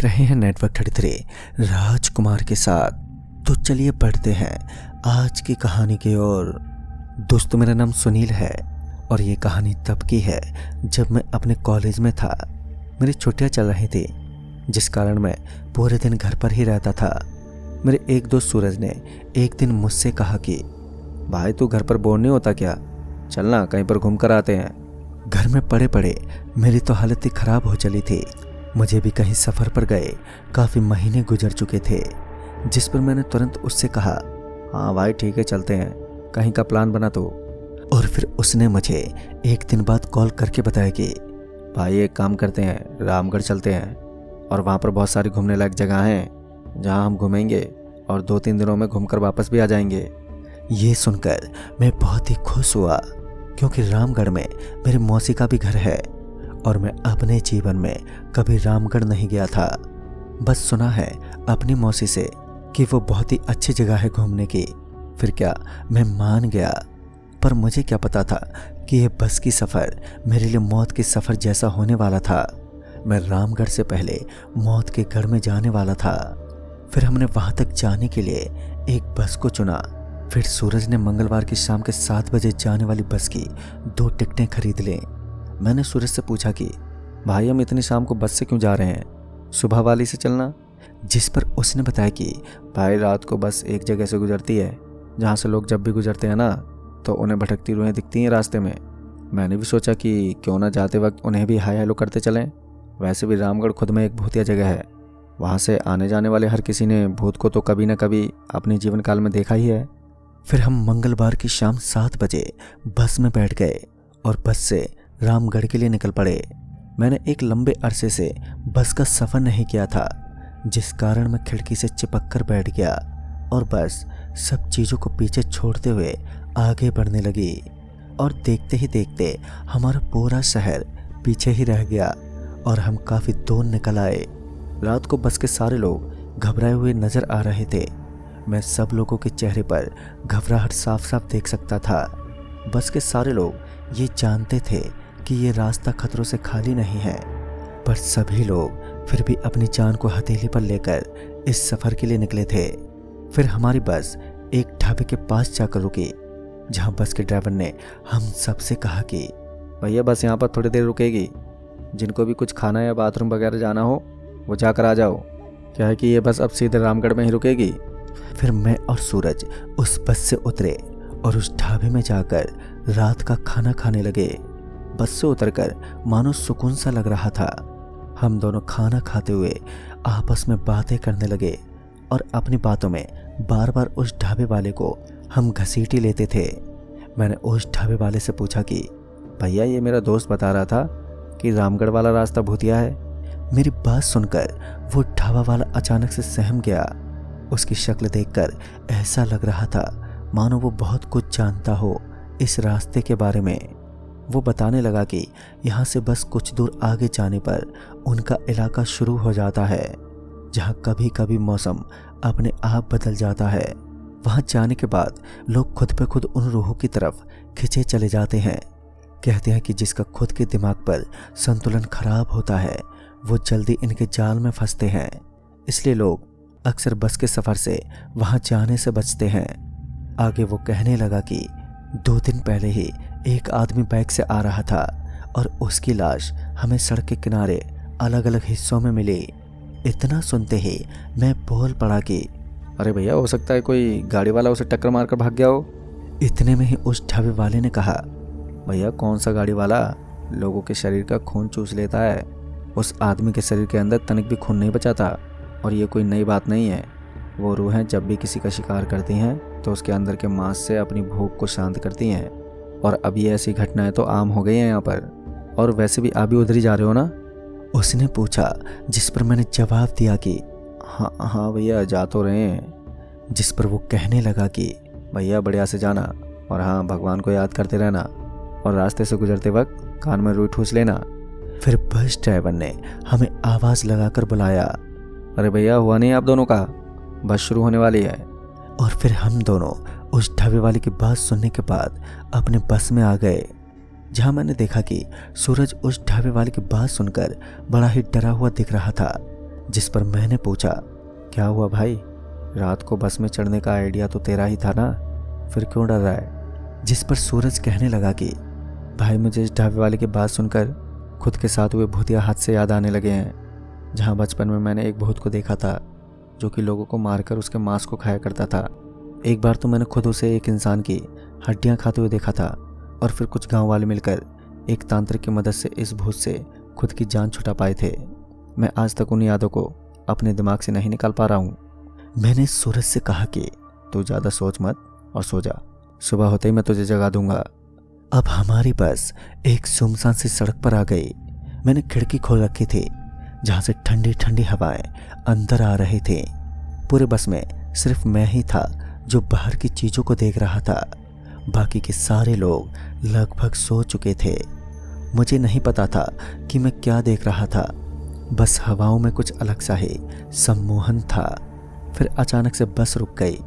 रहे हैं नेटवर्क 33 राजकुमार के साथ। तो चलिए बढ़ते हैं आज की कहानी की ओर। दोस्तों, मेरा नाम सुनील है और ये कहानी तब की है जब मैं अपने कॉलेज में था। मेरी छुट्टियां चल रही थी, जिस कारण मैं पूरे दिन घर पर ही रहता था। मेरे एक दोस्त सूरज ने एक दिन मुझसे कहा कि भाई, तू घर पर बोर नहीं होता क्या? चलना कहीं पर घूम कर आते हैं। घर में पड़े पड़े मेरी तो हालत ही खराब हो चली थी। मुझे भी कहीं सफ़र पर गए काफ़ी महीने गुजर चुके थे, जिस पर मैंने तुरंत उससे कहा, हाँ भाई ठीक है, चलते हैं, कहीं का प्लान बना तो। और फिर उसने मुझे एक दिन बाद कॉल करके बताया कि भाई एक काम करते हैं, रामगढ़ चलते हैं और वहाँ पर बहुत सारी घूमने लायक जगह हैं जहाँ हम घूमेंगे और 2-3 दिनों में घूमकर वापस भी आ जाएंगे। ये सुनकर मैं बहुत ही खुश हुआ, क्योंकि रामगढ़ में मेरे मौसी का भी घर है और मैं अपने जीवन में कभी रामगढ़ नहीं गया था। बस सुना है अपनी मौसी से कि वो बहुत ही अच्छी जगह है घूमने की। फिर क्या, मैं मान गया। पर मुझे क्या पता था कि यह बस की सफ़र मेरे लिए मौत के सफ़र जैसा होने वाला था। मैं रामगढ़ से पहले मौत के घर में जाने वाला था। फिर हमने वहाँ तक जाने के लिए एक बस को चुना। फिर सूरज ने मंगलवार की शाम के 7 बजे जाने वाली बस की 2 टिकटें खरीद लें। मैंने सूरज से पूछा कि भाई, हम इतनी शाम को बस से क्यों जा रहे हैं, सुबह वाली से चलना। जिस पर उसने बताया कि भाई, रात को बस एक जगह से गुजरती है जहाँ से लोग जब भी गुजरते हैं ना तो उन्हें भटकती रुएं दिखती हैं रास्ते में। मैंने भी सोचा कि क्यों ना जाते वक्त उन्हें भी हाय हेलो करते चलें। वैसे भी रामगढ़ खुद में एक भूतिया जगह है, वहाँ से आने जाने वाले हर किसी ने भूत को तो कभी न कभी अपने जीवन काल में देखा ही है। फिर हम मंगलवार की शाम 7 बजे बस में बैठ गए और बस से रामगढ़ के लिए निकल पड़े। मैंने एक लंबे अरसे से बस का सफ़र नहीं किया था, जिस कारण मैं खिड़की से चिपक कर बैठ गया और बस सब चीज़ों को पीछे छोड़ते हुए आगे बढ़ने लगी। और देखते ही देखते हमारा पूरा शहर पीछे ही रह गया और हम काफ़ी दूर निकल आए। रात को बस के सारे लोग घबराए हुए नज़र आ रहे थे। मैं सब लोगों के चेहरे पर घबराहट साफ साफ देख सकता था। बस के सारे लोग ये जानते थे कि ये रास्ता खतरों से खाली नहीं है, पर सभी लोग फिर भी अपनी जान को हथेली पर लेकर इस सफ़र के लिए निकले थे। फिर हमारी बस एक ढाबे के पास जाकर रुकी, जहां बस के ड्राइवर ने हम सबसे कहा कि भैया, बस यहाँ पर थोड़ी देर रुकेगी, जिनको भी कुछ खाना या बाथरूम वगैरह जाना हो वो जाकर आ जाओ। क्या है कि ये बस अब सीधे रामगढ़ में ही रुकेगी। फिर मैं और सूरज उस बस से उतरे और उस ढाबे में जाकर रात का खाना खाने लगे। बस से उतरकर मानो सुकून सा लग रहा था। हम दोनों खाना खाते हुए आपस में बातें करने लगे और अपनी बातों में बार बार उस ढाबे वाले को हम घसीट ही लेते थे। मैंने उस ढाबे वाले से पूछा कि भैया, ये मेरा दोस्त बता रहा था कि रामगढ़ वाला रास्ता भूतिया है। मेरी बात सुनकर वो ढाबा वाला अचानक से सहम गया। उसकी शक्ल देखकर ऐसा लग रहा था मानो वो बहुत कुछ जानता हो इस रास्ते के बारे में। वो बताने लगा कि यहाँ से बस कुछ दूर आगे जाने पर उनका इलाका शुरू हो जाता है, जहाँ कभी कभी मौसम अपने आप बदल जाता है। वहाँ जाने के बाद लोग खुद पे खुद उन रूहों की तरफ खिंचे चले जाते हैं। कहते हैं कि जिसका खुद के दिमाग पर संतुलन खराब होता है वो जल्दी इनके जाल में फंसते हैं। इसलिए लोग अक्सर बस के सफ़र से वहाँ जाने से बचते हैं। आगे वो कहने लगा कि 2 दिन पहले ही एक आदमी बाइक से आ रहा था और उसकी लाश हमें सड़क के किनारे अलग अलग हिस्सों में मिली। इतना सुनते ही मैं बोल पड़ा कि अरे भैया, हो सकता है कोई गाड़ी वाला उसे टक्कर मारकर भाग गया हो। इतने में ही उस ढाबे वाले ने कहा, भैया कौन सा गाड़ी वाला, लोगों के शरीर का खून चूस लेता है। उस आदमी के शरीर के अंदर तनिक भी खून नहीं बचा था और ये कोई नई बात नहीं है। वो रूहें जब भी किसी का शिकार करती हैं तो उसके अंदर के मांस से अपनी भूख को शांत करती हैं। और अब ये ऐसी घटनाएं तो आम हो गई हैं यहाँ पर। और वैसे भी आप भी उधर ही जा रहे हो ना? उसने पूछा, जिस पर मैंने जवाब दिया कि हाँ भैया, जा तो रहे हैं। जिस पर वो कहने लगा कि भैया बढ़िया से जाना और हाँ, भगवान को याद करते रहना और रास्ते से गुजरते वक्त कान में रुई ठूस लेना। फिर बस ड्राइवर ने हमें आवाज़ लगाकर बुलाया, अरे भैया, हुआ नहीं आप दोनों का, बस शुरू होने वाली है। और फिर हम दोनों उस ढाबे वाले की बात सुनने के बाद अपने बस में आ गए, जहां मैंने देखा कि सूरज उस ढाबे वाले की बात सुनकर बड़ा ही डरा हुआ दिख रहा था। जिस पर मैंने पूछा, क्या हुआ भाई, रात को बस में चढ़ने का आइडिया तो तेरा ही था ना, फिर क्यों डर रहा है? जिस पर सूरज कहने लगा कि भाई मुझे इस ढाबे वाले की बात सुनकर खुद के साथ हुए भूतिया हादसे याद आने लगे हैं, जहाँ बचपन में मैंने एक भूत को देखा था जो कि लोगों को मारकर उसके मांस को खाया करता था। एक बार तो मैंने खुद उसे एक इंसान की हड्डियां खाते हुए देखा था, और फिर कुछ गांव वाले मिलकर एक तांत्रिक की मदद से इस भूत से खुद की जान छुड़ा पाए थे। मैं आज तक उन यादों को अपने दिमाग से नहीं निकाल पा रहा हूँ। मैंने सूरज से कहा कि तू ज़्यादा सोच मत और सो जा, सुबह होते ही मैं तुझे जगा दूंगा। अब हमारी बस एक सुनसान सी सड़क पर आ गई। मैंने खिड़की खोल रखी थी जहाँ से ठंडी ठंडी हवाएं अंदर आ रही थी। पूरे बस में सिर्फ मैं ही था जो बाहर की चीज़ों को देख रहा था। बाकी के सारे लोग लगभग सो चुके थे। मुझे नहीं पता था कि मैं क्या देख रहा था, बस हवाओं में कुछ अलग सा ही सम्मोहन था। फिर अचानक से बस रुक गई।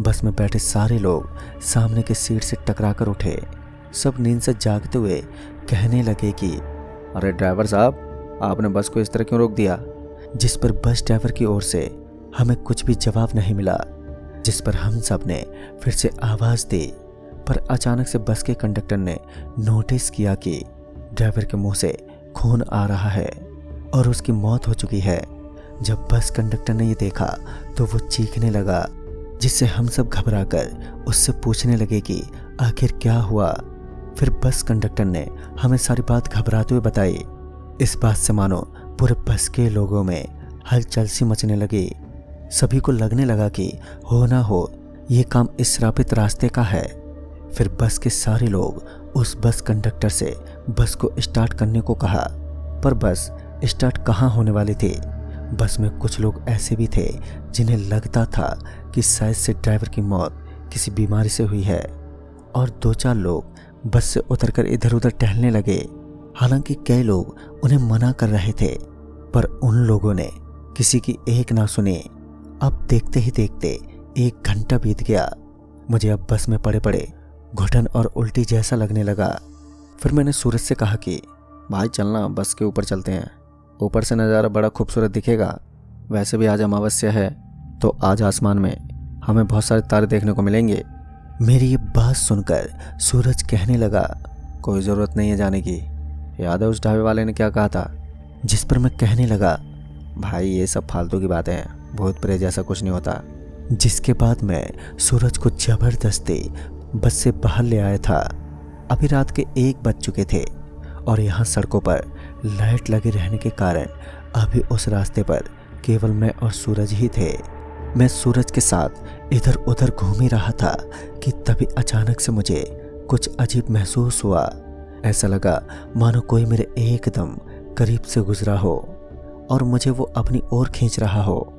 बस में बैठे सारे लोग सामने के सीट से टकराकर उठे। सब नींद से जागते हुए कहने लगे कि अरे ड्राइवर साहब, आपने बस को इस तरह क्यों रोक दिया? जिस पर बस ड्राइवर की ओर से हमें कुछ भी जवाब नहीं मिला। जिस पर हम सब ने फिर से आवाज़ दी, पर अचानक से बस के कंडक्टर ने नोटिस किया कि ड्राइवर के मुंह से खून आ रहा है और उसकी मौत हो चुकी है। जब बस कंडक्टर ने ये देखा तो वो चीखने लगा, जिससे हम सब घबराकर उससे पूछने लगे कि आखिर क्या हुआ। फिर बस कंडक्टर ने हमें सारी बात घबराते हुए बताई। इस बात से मानो पूरे बस के लोगों में हलचल सी मचने लगी। सभी को लगने लगा कि हो ना हो ये काम इस श्रापित रास्ते का है। फिर बस के सारे लोग उस बस कंडक्टर से बस को स्टार्ट करने को कहा, पर बस स्टार्ट कहाँ होने वाली थी। बस में कुछ लोग ऐसे भी थे जिन्हें लगता था कि शायद से ड्राइवर की मौत किसी बीमारी से हुई है, और 2-4 लोग बस से उतरकर इधर उधर टहलने लगे। हालांकि कई लोग उन्हें मना कर रहे थे, पर उन लोगों ने किसी की एक ना सुनी। अब देखते ही देखते 1 घंटा बीत गया। मुझे अब बस में पड़े पड़े घुटन और उल्टी जैसा लगने लगा। फिर मैंने सूरज से कहा कि भाई चलना, बस के ऊपर चलते हैं, ऊपर से नज़ारा बड़ा खूबसूरत दिखेगा। वैसे भी आज अमावस्या है, तो आज आसमान में हमें बहुत सारे तारे देखने को मिलेंगे। मेरी ये बात सुनकर सूरज कहने लगा, कोई ज़रूरत नहीं है जाने की, याद है उस ढाबे वाले ने क्या कहा था? जिस पर मैं कहने लगा, भाई ये सब फालतू की बातें हैं, भूत प्रेत जैसा कुछ नहीं होता। जिसके बाद मैं सूरज को जबरदस्ती बस से बाहर ले आया था। अभी रात के 1 बज चुके थे और यहाँ सड़कों पर लाइट लगे रहने के कारण अभी उस रास्ते पर केवल मैं और सूरज ही थे। मैं सूरज के साथ इधर उधर घूम ही रहा था कि तभी अचानक से मुझे कुछ अजीब महसूस हुआ। ऐसा लगा मानो कोई मेरे एकदम करीब से गुजरा हो और मुझे वो अपनी ओर खींच रहा हो।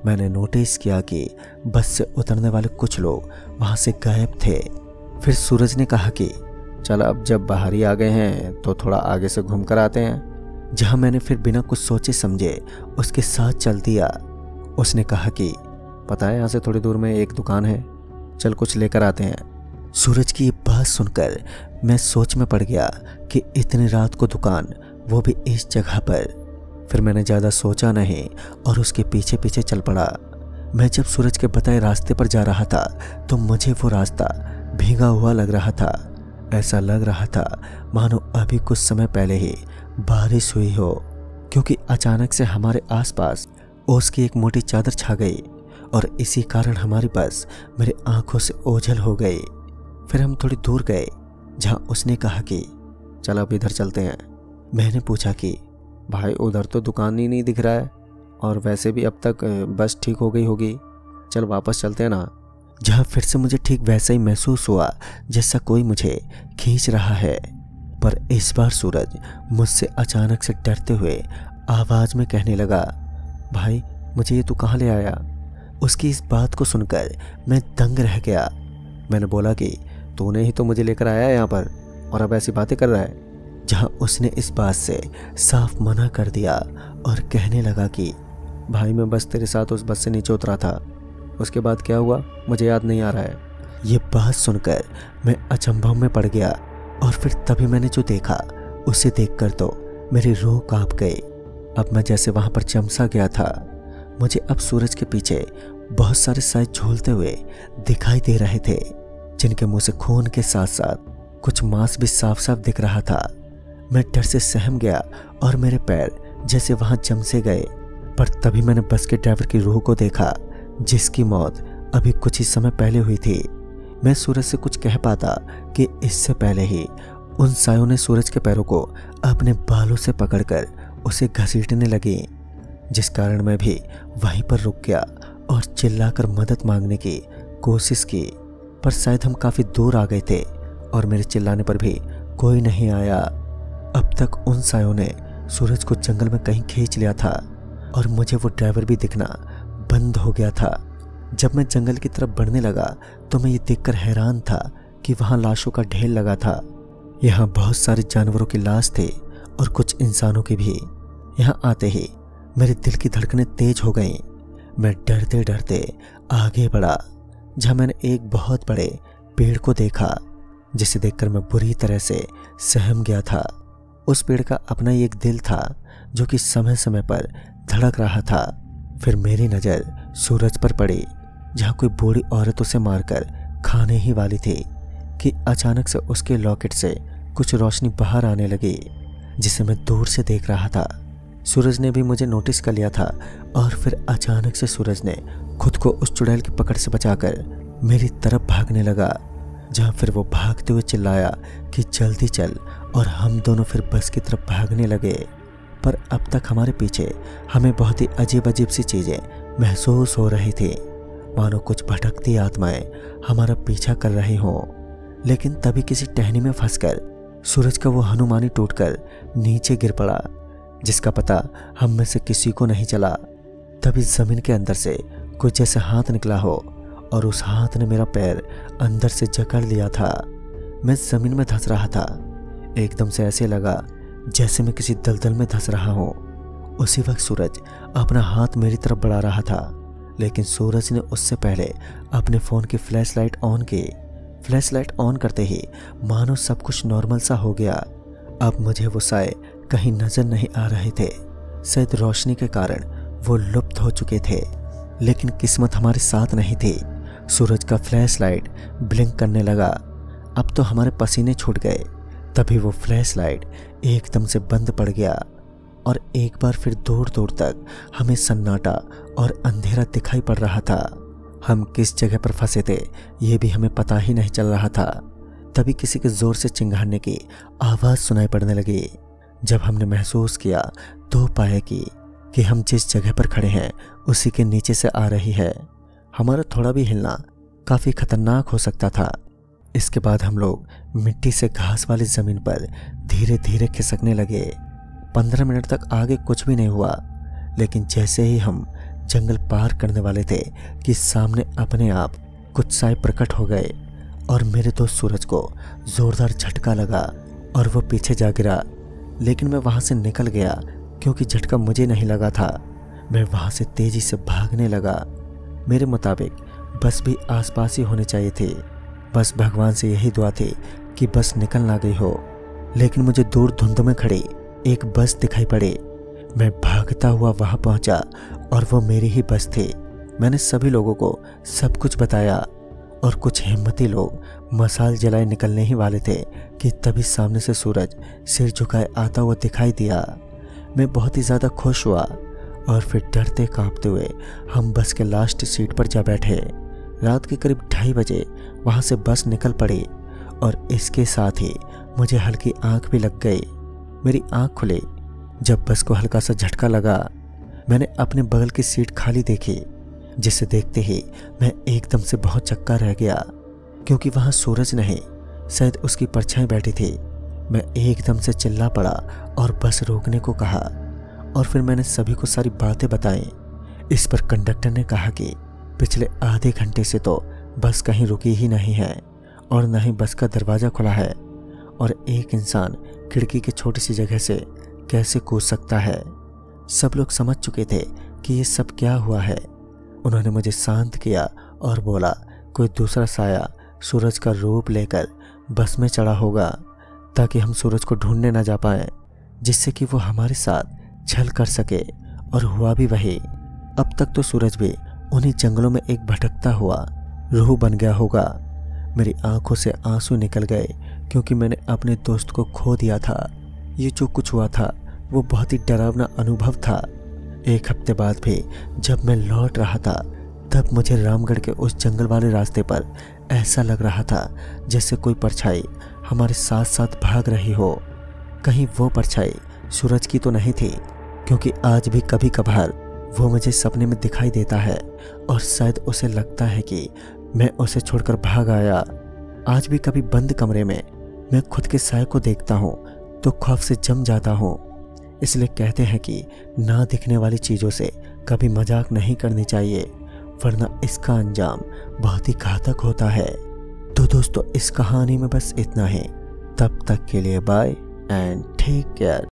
मैंने नोटिस किया कि बस से उतरने वाले कुछ लोग वहाँ से गायब थे। फिर सूरज ने कहा कि चल अब जब बाहर ही आ गए हैं तो थोड़ा आगे से घूम कर आते हैं। जहाँ मैंने फिर बिना कुछ सोचे समझे उसके साथ चल दिया। उसने कहा कि पता है यहाँ से थोड़ी दूर में एक दुकान है, चल कुछ लेकर आते हैं। सूरज की ये बात सुनकर मैं सोच में पड़ गया कि इतनी रात को दुकान, वो भी इस जगह पर। फिर मैंने ज़्यादा सोचा नहीं और उसके पीछे पीछे चल पड़ा। मैं जब सूरज के बताए रास्ते पर जा रहा था तो मुझे वो रास्ता भीगा हुआ लग रहा था। ऐसा लग रहा था मानो अभी कुछ समय पहले ही बारिश हुई हो, क्योंकि अचानक से हमारे आसपास ओस की एक मोटी चादर छा गई और इसी कारण हमारी बस मेरे आंखों से ओझल हो गई। फिर हम थोड़ी दूर गए जहाँ उसने कहा कि चल अब इधर चलते हैं। मैंने पूछा कि भाई उधर तो दुकान ही नहीं दिख रहा है और वैसे भी अब तक बस ठीक हो गई होगी, चल वापस चलते हैं ना। जहाँ फिर से मुझे ठीक वैसा ही महसूस हुआ जैसा कोई मुझे खींच रहा है, पर इस बार सूरज मुझसे अचानक से डरते हुए आवाज़ में कहने लगा, भाई मुझे ये तू कहाँ ले आया? उसकी इस बात को सुनकर मैं दंग रह गया। मैंने बोला कि तूने ही तो मुझे लेकर आया है यहाँ पर और अब ऐसी बातें कर रहा है। जहाँ उसने इस बात से साफ मना कर दिया और कहने लगा कि भाई मैं बस तेरे साथ उस बस से नीचे उतरा था, उसके बाद क्या हुआ मुझे याद नहीं आ रहा है। ये बात सुनकर मैं अचंभव में पड़ गया और फिर तभी मैंने जो देखा उसे देखकर तो मेरी रूह कांप गई। अब मैं जैसे वहां पर चमसा गया था। मुझे अब सूरज के पीछे बहुत सारे साए झूलते हुए दिखाई दे रहे थे, जिनके मुंह से खून के साथ साथ कुछ मांस भी साफ साफ दिख रहा था। मैं डर से सहम गया और मेरे पैर जैसे वहां जम से गए। पर तभी मैंने बस के ड्राइवर की रूह को देखा, जिसकी मौत अभी कुछ ही समय पहले हुई थी। मैं सूरज से कुछ कह पाता कि इससे पहले ही उन सायों ने सूरज के पैरों को अपने बालों से पकड़कर उसे घसीटने लगी, जिस कारण मैं भी वहीं पर रुक गया और चिल्लाकर मदद मांगने की कोशिश की। पर शायद हम काफी दूर आ गए थे और मेरे चिल्लाने पर भी कोई नहीं आया। अब तक उन सायों ने सूरज को जंगल में कहीं खींच लिया था और मुझे वो ड्राइवर भी दिखना बंद हो गया था। जब मैं जंगल की तरफ बढ़ने लगा तो मैं ये देखकर हैरान था कि वहां लाशों का ढेर लगा था। यहाँ बहुत सारे जानवरों की लाश थे और कुछ इंसानों की भी। यहाँ आते ही मेरे दिल की धड़कनें तेज हो गईं। मैं डरते डरते आगे बढ़ा, जहाँ मैंने एक बहुत बड़े पेड़ को देखा, जिसे देखकर मैं बुरी तरह से सहम गया था। उस पेड़ का अपना ही एक दिल था जो कि समय समय पर धड़क रहा था। फिर मेरी नज़र सूरज पर पड़ी, जहाँ कोई बूढ़ी औरत उसे मारकर खाने ही वाली थी कि अचानक से उसके लॉकेट से कुछ रोशनी बाहर आने लगी, जिसे मैं दूर से देख रहा था। सूरज ने भी मुझे नोटिस कर लिया था और फिर अचानक से सूरज ने खुद को उस चुड़ैल की पकड़ से बचाकर मेरी तरफ भागने लगा, जहाँ फिर वो भागते हुए चिल्लाया कि जल्दी चल, और हम दोनों फिर बस की तरफ भागने लगे। पर अब तक हमारे पीछे हमें बहुत ही अजीब अजीब सी चीज़ें महसूस हो रही थी, मानो कुछ भटकती आत्माएं हमारा पीछा कर रही हों। लेकिन तभी किसी टहनी में फंसकर सूरज का वो हनुमानी टूटकर नीचे गिर पड़ा, जिसका पता हम में से किसी को नहीं चला। तभी जमीन के अंदर से कुछ जैसे हाथ निकला हो और उस हाथ ने मेरा पैर अंदर से जकड़ लिया था। मैं जमीन में धंस रहा था। एकदम से ऐसे लगा जैसे मैं किसी दलदल में धंस रहा हूँ। उसी वक्त सूरज अपना हाथ मेरी तरफ बढ़ा रहा था, लेकिन सूरज ने उससे पहले अपने फ़ोन की फ्लैश लाइट ऑन की। फ्लैश लाइट ऑन करते ही मानो सब कुछ नॉर्मल सा हो गया। अब मुझे वो साए कहीं नजर नहीं आ रहे थे। शायद रोशनी के कारण वो लुप्त हो चुके थे, लेकिन किस्मत हमारे साथ नहीं थी। सूरज का फ्लैश लाइट ब्लिंक करने लगा। अब तो हमारे पसीने छूट गए। तभी वो फ्लैश लाइट एकदम से बंद पड़ गया और एक बार फिर दूर दूर तक हमें सन्नाटा और अंधेरा दिखाई पड़ रहा था। हम किस जगह पर फंसे थे ये भी हमें पता ही नहीं चल रहा था। तभी किसी के जोर से चिंगारने की आवाज़ सुनाई पड़ने लगी। जब हमने महसूस किया तो पाया कि हम जिस जगह पर खड़े हैं उसी के नीचे से आ रही है। हमारा थोड़ा भी हिलना काफ़ी खतरनाक हो सकता था। इसके बाद हम लोग मिट्टी से घास वाली ज़मीन पर धीरे धीरे खिसकने लगे। 15 मिनट तक आगे कुछ भी नहीं हुआ, लेकिन जैसे ही हम जंगल पार करने वाले थे कि सामने अपने आप कुछ साए प्रकट हो गए और मेरे दोस्त सूरज को ज़ोरदार झटका लगा और वो पीछे जा गिरा। लेकिन मैं वहाँ से निकल गया क्योंकि झटका मुझे नहीं लगा था। मैं वहाँ से तेज़ी से भागने लगा। मेरे मुताबिक बस भी आसपास ही होनी चाहिए थी। बस भगवान से यही दुआ थी कि बस निकल ना गई हो। लेकिन मुझे दूर धुंध में खड़ी एक बस दिखाई पड़ी। मैं भागता हुआ वहां पहुंचा और वो मेरी ही बस थी। मैंने सभी लोगों को सब कुछ बताया और कुछ हिम्मती लोग मसाल जलाए निकलने ही वाले थे कि तभी सामने से सूरज सिर झुकाए आता हुआ दिखाई दिया। मैं बहुत ही ज़्यादा खुश हुआ और फिर डरते कांपते हुए हम बस के लास्ट सीट पर जा बैठे। रात के करीब 2:30 बजे वहाँ से बस निकल पड़ी और इसके साथ ही मुझे हल्की आंख भी लग गई। मेरी आंख खुली जब बस को हल्का सा झटका लगा। मैंने अपने बगल की सीट खाली देखी, जिसे देखते ही मैं एकदम से बहुत चक्का रह गया क्योंकि वहाँ सूरज नहीं, शायद उसकी परछाई बैठी थी। मैं एकदम से चिल्ला पड़ा और बस रोकने को कहा और फिर मैंने सभी को सारी बातें बताई। इस पर कंडक्टर ने कहा कि पिछले आधे घंटे से तो बस कहीं रुकी ही नहीं है और न ही बस का दरवाज़ा खुला है और एक इंसान खिड़की की छोटी सी जगह से कैसे कूद सकता है। सब लोग समझ चुके थे कि ये सब क्या हुआ है। उन्होंने मुझे शांत किया और बोला कोई दूसरा साया सूरज का रूप लेकर बस में चढ़ा होगा ताकि हम सूरज को ढूंढने ना जा पाएं, जिससे कि वो हमारे साथ छल कर सके, और हुआ भी वही। अब तक तो सूरज भी उन्हीं जंगलों में एक भटकता हुआ रूह बन गया होगा। मेरी आंखों से आंसू निकल गए क्योंकि मैंने अपने दोस्त को खो दिया था। ये जो कुछ हुआ था वो बहुत ही डरावना अनुभव था। एक हफ्ते बाद भी जब मैं लौट रहा था तब मुझे रामगढ़ के उस जंगल वाले रास्ते पर ऐसा लग रहा था जैसे कोई परछाई हमारे साथ साथ भाग रही हो। कहीं वो परछाई सूरज की तो नहीं थी, क्योंकि आज भी कभी कभार वो मुझे सपने में दिखाई देता है और शायद उसे लगता है कि मैं उसे छोड़कर भाग आया। आज भी कभी बंद कमरे में मैं खुद के साय को देखता हूँ तो खौफ से जम जाता हूँ। इसलिए कहते हैं कि ना दिखने वाली चीज़ों से कभी मजाक नहीं करनी चाहिए, वरना इसका अंजाम बहुत ही घातक होता है। तो दोस्तों, इस कहानी में बस इतना ही। तब तक के लिए बाय एंड टेक केयर।